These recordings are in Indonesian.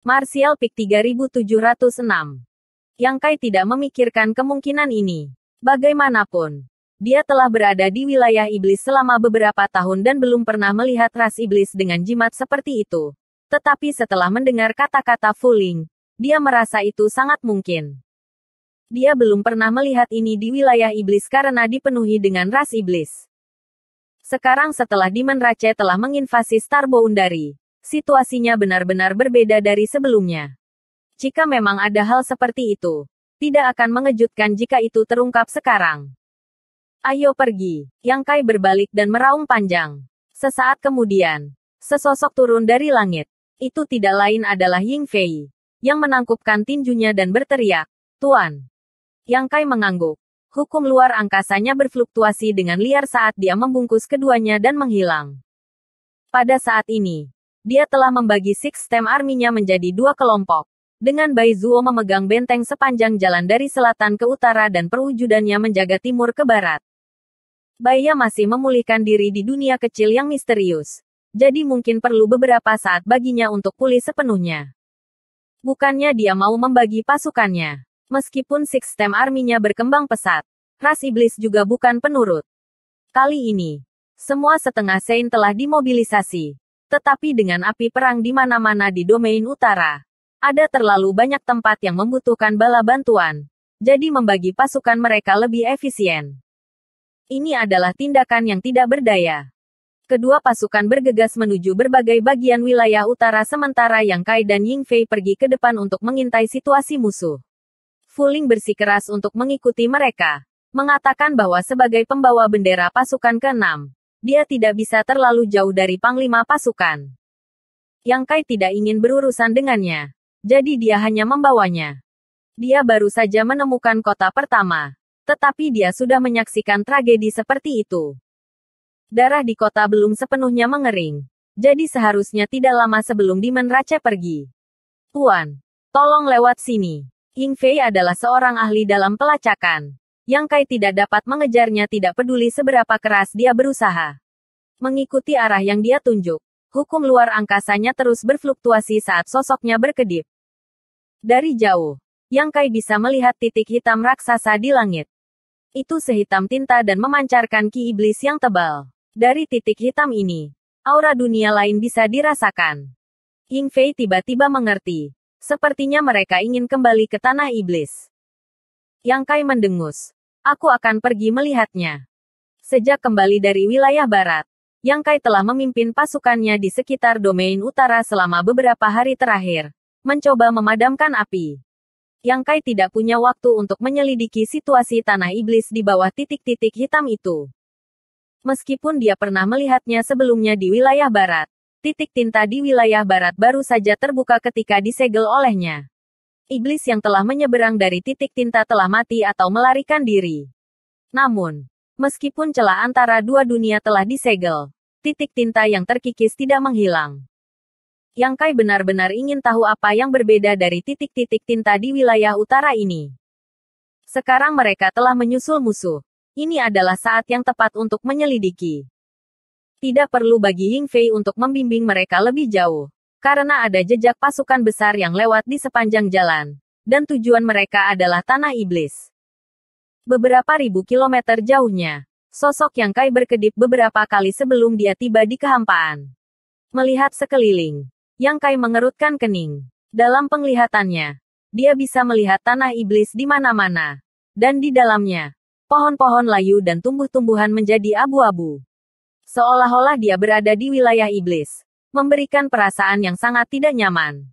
Martial Peak 3706. Yang Kai tidak memikirkan kemungkinan ini. Bagaimanapun, dia telah berada di wilayah iblis selama beberapa tahun dan belum pernah melihat ras iblis dengan jimat seperti itu. Tetapi setelah mendengar kata-kata Fuling, dia merasa itu sangat mungkin. Dia belum pernah melihat ini di wilayah iblis karena dipenuhi dengan ras iblis. Sekarang setelah Demon Rache telah menginvasi Star Boundary, situasinya benar-benar berbeda dari sebelumnya. Jika memang ada hal seperti itu, tidak akan mengejutkan jika itu terungkap sekarang. Ayo pergi. Yang Kai berbalik dan meraung panjang. Sesaat kemudian, sesosok turun dari langit. Itu tidak lain adalah Ying Fei, yang menangkupkan tinjunya dan berteriak, "Tuan!" Yang Kai mengangguk. Hukum luar angkasanya berfluktuasi dengan liar saat dia membungkus keduanya dan menghilang. Pada saat ini, dia telah membagi Six Stem Army-nya menjadi dua kelompok. Dengan Bai Zuo memegang benteng sepanjang jalan dari selatan ke utara dan perwujudannya menjaga timur ke barat. Baiya masih memulihkan diri di dunia kecil yang misterius. Jadi mungkin perlu beberapa saat baginya untuk pulih sepenuhnya. Bukannya dia mau membagi pasukannya. Meskipun Six Stem Army-nya berkembang pesat, ras iblis juga bukan penurut. Kali ini, semua setengah Saint telah dimobilisasi. Tetapi dengan api perang di mana-mana di domain utara, ada terlalu banyak tempat yang membutuhkan bala bantuan. Jadi membagi pasukan mereka lebih efisien. Ini adalah tindakan yang tidak berdaya. Kedua pasukan bergegas menuju berbagai bagian wilayah utara sementara Yang Kai dan Ying Fei pergi ke depan untuk mengintai situasi musuh. Fuling bersikeras untuk mengikuti mereka. Mengatakan bahwa sebagai pembawa bendera pasukan ke-6, dia tidak bisa terlalu jauh dari panglima pasukan. Yang Kai tidak ingin berurusan dengannya. Jadi dia hanya membawanya. Dia baru saja menemukan kota pertama. Tetapi dia sudah menyaksikan tragedi seperti itu. Darah di kota belum sepenuhnya mengering. Jadi seharusnya tidak lama sebelum Demon Rache pergi. "Tuan, tolong lewat sini." Ying Fei adalah seorang ahli dalam pelacakan. Yang Kai tidak dapat mengejarnya tidak peduli seberapa keras dia berusaha. Mengikuti arah yang dia tunjuk. Hukum luar angkasanya terus berfluktuasi saat sosoknya berkedip. Dari jauh, Yang Kai bisa melihat titik hitam raksasa di langit. Itu sehitam tinta dan memancarkan ki iblis yang tebal. Dari titik hitam ini, aura dunia lain bisa dirasakan. Ying Fei tiba-tiba mengerti. Sepertinya mereka ingin kembali ke tanah iblis. Yang Kai mendengus. "Aku akan pergi melihatnya." Sejak kembali dari wilayah barat, Yang Kai telah memimpin pasukannya di sekitar domain utara selama beberapa hari terakhir, mencoba memadamkan api. Yang Kai tidak punya waktu untuk menyelidiki situasi tanah iblis di bawah titik-titik hitam itu. Meskipun dia pernah melihatnya sebelumnya di wilayah barat, titik tinta di wilayah barat baru saja terbuka ketika disegel olehnya. Iblis yang telah menyeberang dari titik tinta telah mati atau melarikan diri. Namun, meskipun celah antara dua dunia telah disegel, titik tinta yang terkikis tidak menghilang. Yang Kai benar-benar ingin tahu apa yang berbeda dari titik-titik tinta di wilayah utara ini. Sekarang mereka telah menyusul musuh. Ini adalah saat yang tepat untuk menyelidiki. Tidak perlu bagi Ying Fei untuk membimbing mereka lebih jauh. Karena ada jejak pasukan besar yang lewat di sepanjang jalan. Dan tujuan mereka adalah tanah iblis. Beberapa ribu kilometer jauhnya, sosok Yang Kai berkedip beberapa kali sebelum dia tiba di kehampaan. Melihat sekeliling, Yang Kai mengerutkan kening. Dalam penglihatannya, dia bisa melihat tanah iblis di mana-mana. Dan di dalamnya, pohon-pohon layu dan tumbuh-tumbuhan menjadi abu-abu. Seolah-olah dia berada di wilayah iblis, memberikan perasaan yang sangat tidak nyaman.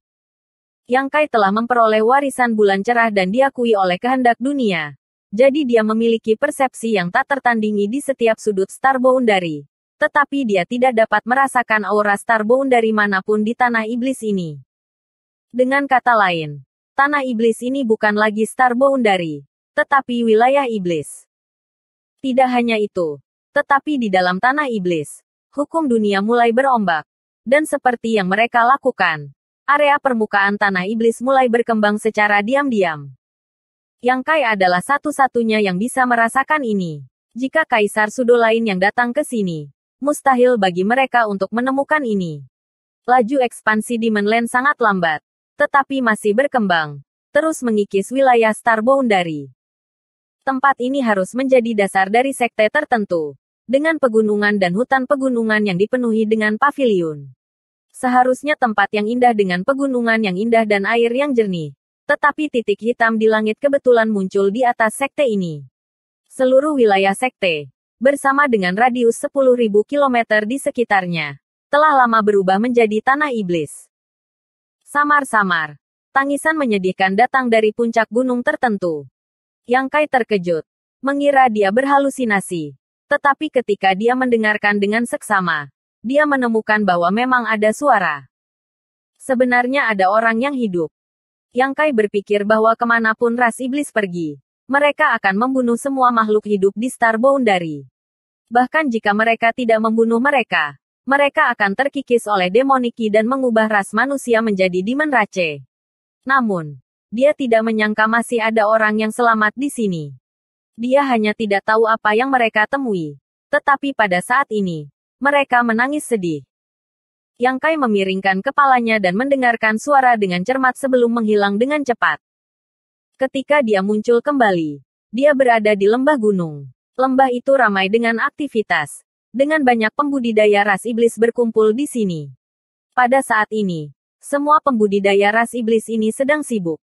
Yang Kai telah memperoleh warisan bulan cerah dan diakui oleh kehendak dunia. Jadi dia memiliki persepsi yang tak tertandingi di setiap sudut Star Boundary. Tetapi dia tidak dapat merasakan aura Star Boundary manapun di tanah iblis ini. Dengan kata lain, tanah iblis ini bukan lagi Star Boundary, tetapi wilayah iblis. Tidak hanya itu, tetapi di dalam tanah iblis, hukum dunia mulai berombak. Dan seperti yang mereka lakukan, area permukaan tanah iblis mulai berkembang secara diam-diam. Yang Kai adalah satu-satunya yang bisa merasakan ini. Jika kaisar Sudo lain yang datang ke sini, mustahil bagi mereka untuk menemukan ini. Laju ekspansi Demon Land sangat lambat. tetapi masih berkembang, terus mengikis wilayah Star Boundary. Tempat ini harus menjadi dasar dari sekte tertentu, dengan pegunungan dan hutan pegunungan yang dipenuhi dengan paviliun. Seharusnya tempat yang indah dengan pegunungan yang indah dan air yang jernih. Tetapi titik hitam di langit kebetulan muncul di atas sekte ini. Seluruh wilayah sekte, bersama dengan radius 10.000 km di sekitarnya, telah lama berubah menjadi tanah iblis. Samar-samar, tangisan menyedihkan datang dari puncak gunung tertentu. Yang Kai terkejut, mengira dia berhalusinasi. Tetapi ketika dia mendengarkan dengan seksama, dia menemukan bahwa memang ada suara. Sebenarnya ada orang yang hidup. Yang Kai berpikir bahwa kemanapun ras iblis pergi, mereka akan membunuh semua makhluk hidup di Star Boundary. Bahkan jika mereka tidak membunuh mereka, mereka akan terkikis oleh demoniki dan mengubah ras manusia menjadi Demon Rache. Namun, dia tidak menyangka masih ada orang yang selamat di sini. Dia hanya tidak tahu apa yang mereka temui. Tetapi pada saat ini, mereka menangis sedih. Yang Kai memiringkan kepalanya dan mendengarkan suara dengan cermat sebelum menghilang dengan cepat. Ketika dia muncul kembali, dia berada di lembah gunung. Lembah itu ramai dengan aktivitas, dengan banyak pembudidaya ras iblis berkumpul di sini. Pada saat ini, semua pembudidaya ras iblis ini sedang sibuk.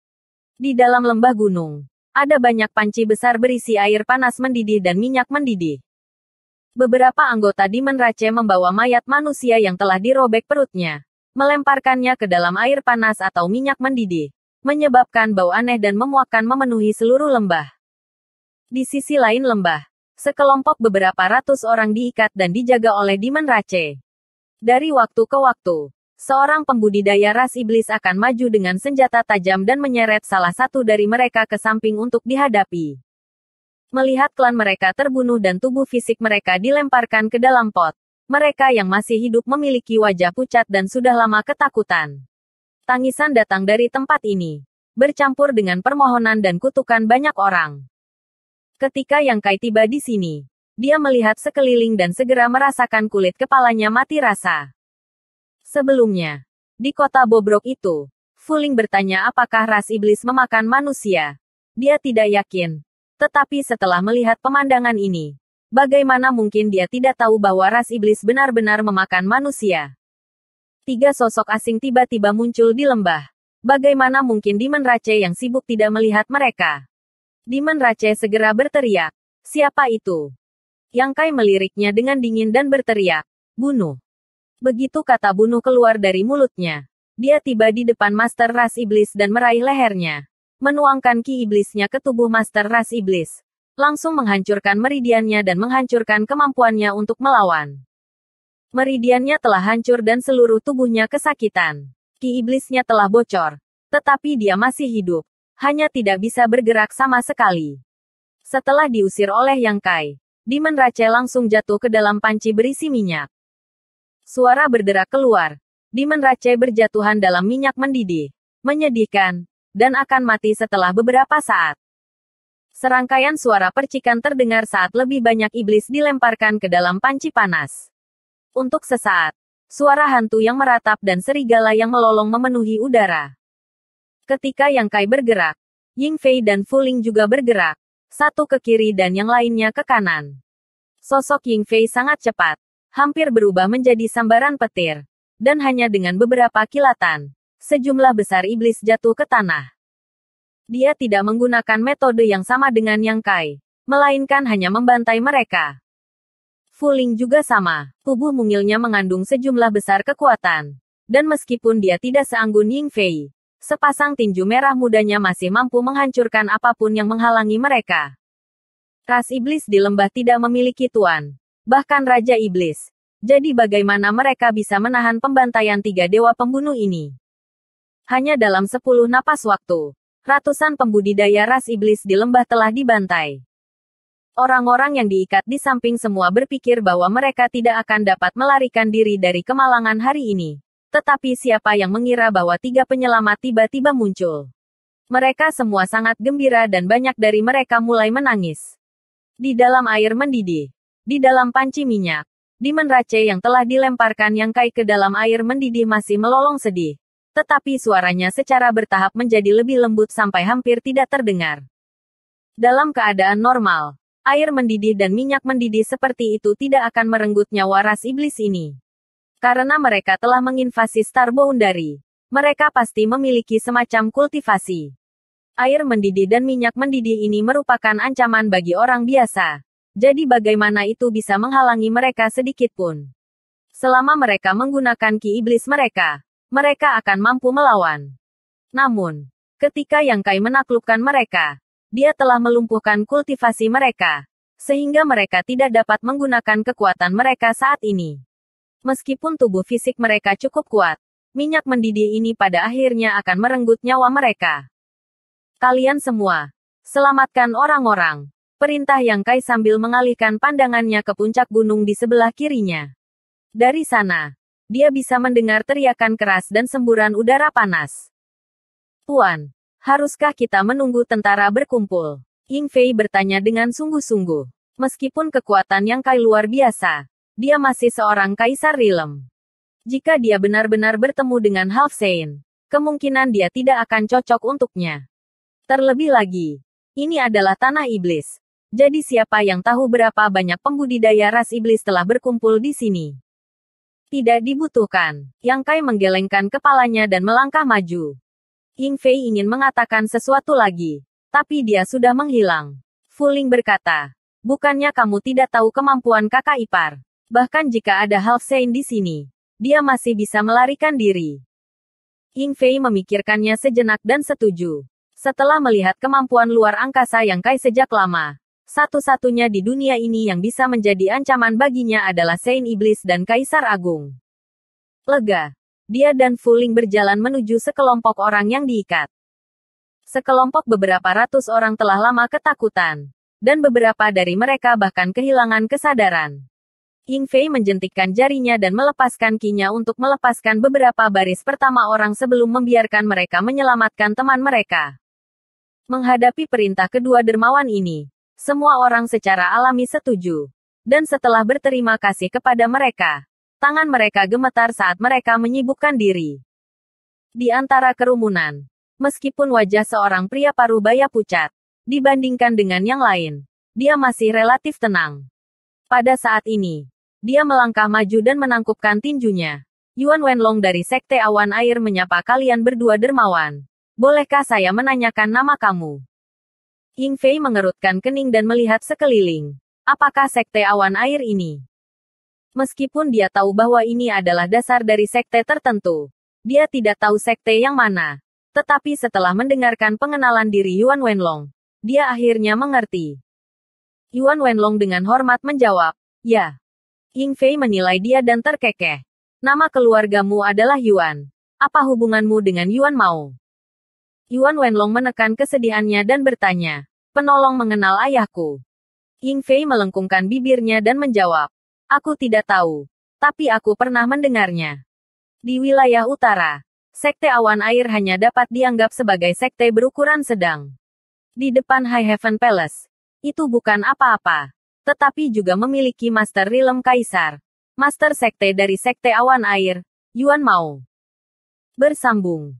Di dalam lembah gunung, ada banyak panci besar berisi air panas mendidih dan minyak mendidih. Beberapa anggota Demon Rache membawa mayat manusia yang telah dirobek perutnya, melemparkannya ke dalam air panas atau minyak mendidih, menyebabkan bau aneh dan memuakkan memenuhi seluruh lembah. Di sisi lain lembah, sekelompok beberapa ratus orang diikat dan dijaga oleh Demon Rache. Dari waktu ke waktu, seorang pembudidaya ras iblis akan maju dengan senjata tajam dan menyeret salah satu dari mereka ke samping untuk dihadapi. Melihat klan mereka terbunuh dan tubuh fisik mereka dilemparkan ke dalam pot, mereka yang masih hidup memiliki wajah pucat dan sudah lama ketakutan. Tangisan datang dari tempat ini, bercampur dengan permohonan dan kutukan banyak orang. Ketika Yang Kai tiba di sini, dia melihat sekeliling dan segera merasakan kulit kepalanya mati rasa. Sebelumnya, di kota bobrok itu, Fuling bertanya apakah ras iblis memakan manusia. Dia tidak yakin. Tetapi setelah melihat pemandangan ini, bagaimana mungkin dia tidak tahu bahwa ras iblis benar-benar memakan manusia? 3 sosok asing tiba-tiba muncul di lembah. Bagaimana mungkin Demon Rache yang sibuk tidak melihat mereka? Demon Rache segera berteriak. Siapa itu? Yang Kai meliriknya dengan dingin dan berteriak. Bunuh. Begitu kata bunuh keluar dari mulutnya, dia tiba di depan Master Ras Iblis dan meraih lehernya. Menuangkan ki iblisnya ke tubuh Master Ras Iblis. Langsung menghancurkan meridiannya dan menghancurkan kemampuannya untuk melawan. Meridiannya telah hancur dan seluruh tubuhnya kesakitan. Ki iblisnya telah bocor. Tetapi dia masih hidup. Hanya tidak bisa bergerak sama sekali. Setelah diusir oleh Yang Kai, Demon Rache langsung jatuh ke dalam panci berisi minyak. Suara berderak keluar. Demon Rache berjatuhan dalam minyak mendidih. Menyedihkan. Dan akan mati setelah beberapa saat. Serangkaian suara percikan terdengar saat lebih banyak iblis dilemparkan ke dalam panci panas. Untuk sesaat, suara hantu yang meratap dan serigala yang melolong memenuhi udara. Ketika Yang Kai bergerak, Ying Fei dan Fuling juga bergerak. Satu ke kiri dan yang lainnya ke kanan. Sosok Ying Fei sangat cepat. Hampir berubah menjadi sambaran petir. Dan hanya dengan beberapa kilatan, sejumlah besar iblis jatuh ke tanah. Dia tidak menggunakan metode yang sama dengan Yang Kai, melainkan hanya membantai mereka. Fuling juga sama, tubuh mungilnya mengandung sejumlah besar kekuatan. Dan meskipun dia tidak seanggun Ying Fei, sepasang tinju merah mudanya masih mampu menghancurkan apapun yang menghalangi mereka. Ras iblis di lembah tidak memiliki tuan, bahkan Raja Iblis. Jadi bagaimana mereka bisa menahan pembantaian 3 dewa pembunuh ini? Hanya dalam 10 napas waktu, ratusan pembudidaya ras iblis di lembah telah dibantai. Orang-orang yang diikat di samping semua berpikir bahwa mereka tidak akan dapat melarikan diri dari kemalangan hari ini. Tetapi siapa yang mengira bahwa 3 penyelamat tiba-tiba muncul? Mereka semua sangat gembira dan banyak dari mereka mulai menangis. Di dalam air mendidih, di dalam panci minyak, Demon Rache yang telah dilemparkan Yang Kai ke dalam air mendidih masih melolong sedih. Tetapi suaranya secara bertahap menjadi lebih lembut sampai hampir tidak terdengar. Dalam keadaan normal, air mendidih dan minyak mendidih seperti itu tidak akan merenggut nyawa ras iblis ini. Karena mereka telah menginvasi Star Boundary, mereka pasti memiliki semacam kultivasi. Air mendidih dan minyak mendidih ini merupakan ancaman bagi orang biasa. Jadi bagaimana itu bisa menghalangi mereka sedikit pun? Selama mereka menggunakan ki iblis mereka, mereka akan mampu melawan. Namun, ketika Yang Kai menaklukkan mereka, dia telah melumpuhkan kultivasi mereka, sehingga mereka tidak dapat menggunakan kekuatan mereka saat ini. Meskipun tubuh fisik mereka cukup kuat, minyak mendidih ini pada akhirnya akan merenggut nyawa mereka. Kalian semua, selamatkan orang-orang. Perintah Yang Kai sambil mengalihkan pandangannya ke puncak gunung di sebelah kirinya. Dari sana, dia bisa mendengar teriakan keras dan semburan udara panas. Tuan, haruskah kita menunggu tentara berkumpul? Ying Fei bertanya dengan sungguh-sungguh. Meskipun kekuatan Yang Kai luar biasa, dia masih seorang kaisar Rilem. Jika dia benar-benar bertemu dengan Half Saint, kemungkinan dia tidak akan cocok untuknya. Terlebih lagi, ini adalah tanah iblis. Jadi siapa yang tahu berapa banyak pembudidaya ras iblis telah berkumpul di sini? Tidak dibutuhkan. Yang Kai menggelengkan kepalanya dan melangkah maju. Ying Fei ingin mengatakan sesuatu lagi, tapi dia sudah menghilang. Fu Ling berkata, bukannya kamu tidak tahu kemampuan kakak ipar? Bahkan jika ada Half Saint di sini, dia masih bisa melarikan diri. Ying Fei memikirkannya sejenak dan setuju. Setelah melihat kemampuan luar angkasa Yang Kai sejak lama, satu-satunya di dunia ini yang bisa menjadi ancaman baginya adalah Saint Iblis dan Kaisar Agung. Lega, dia dan Fu Ling berjalan menuju sekelompok orang yang diikat. Sekelompok beberapa ratus orang telah lama ketakutan, dan beberapa dari mereka bahkan kehilangan kesadaran. Ying Fei menjentikkan jarinya dan melepaskan kinya untuk melepaskan beberapa baris pertama orang sebelum membiarkan mereka menyelamatkan teman mereka. Menghadapi perintah kedua dermawan ini, semua orang secara alami setuju. Dan setelah berterima kasih kepada mereka, tangan mereka gemetar saat mereka menyibukkan diri. Di antara kerumunan, meskipun wajah seorang pria parubaya pucat, dibandingkan dengan yang lain, dia masih relatif tenang. Pada saat ini, dia melangkah maju dan menangkupkan tinjunya. Yuan Wenlong dari Sekte Awan Air menyapa kalian berdua dermawan. Bolehkah saya menanyakan nama kamu? Ying Fei mengerutkan kening dan melihat sekeliling. Apakah Sekte Awan Air ini? Meskipun dia tahu bahwa ini adalah dasar dari sekte tertentu, dia tidak tahu sekte yang mana. Tetapi setelah mendengarkan pengenalan diri Yuan Wenlong, dia akhirnya mengerti. Yuan Wenlong dengan hormat menjawab, ya. Ying Fei menilai dia dan terkekeh. Nama keluargamu adalah Yuan. Apa hubunganmu dengan Yuan Mao? Yuan Wenlong menekan kesedihannya dan bertanya, penolong mengenal ayahku. Ying Fei melengkungkan bibirnya dan menjawab, aku tidak tahu, tapi aku pernah mendengarnya. Di wilayah utara, Sekte Awan Air hanya dapat dianggap sebagai sekte berukuran sedang. Di depan High Heaven Palace, itu bukan apa-apa, tetapi juga memiliki Master Rilem Kaisar, Master Sekte dari Sekte Awan Air, Yuan Mao. Bersambung.